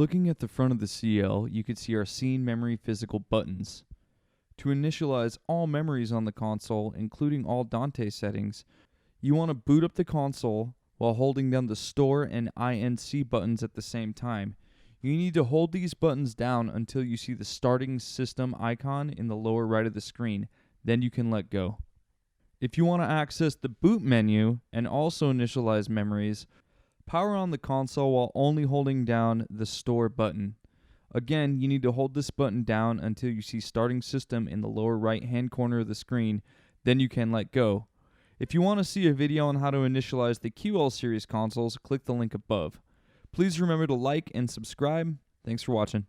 Looking at the front of the CL, you can see our scene memory physical buttons. To initialize all memories on the console, including all Dante settings, you want to boot up the console while holding down the Store and INC buttons at the same time. You need to hold these buttons down until you see the starting system icon in the lower right of the screen. Then you can let go. If you want to access the boot menu and also initialize memories, power on the console while only holding down the Store button. Again, you need to hold this button down until you see starting system in the lower right hand corner of the screen. Then you can let go. If you want to see a video on how to initialize the QL series consoles, click the link above. Please remember to like and subscribe. Thanks for watching.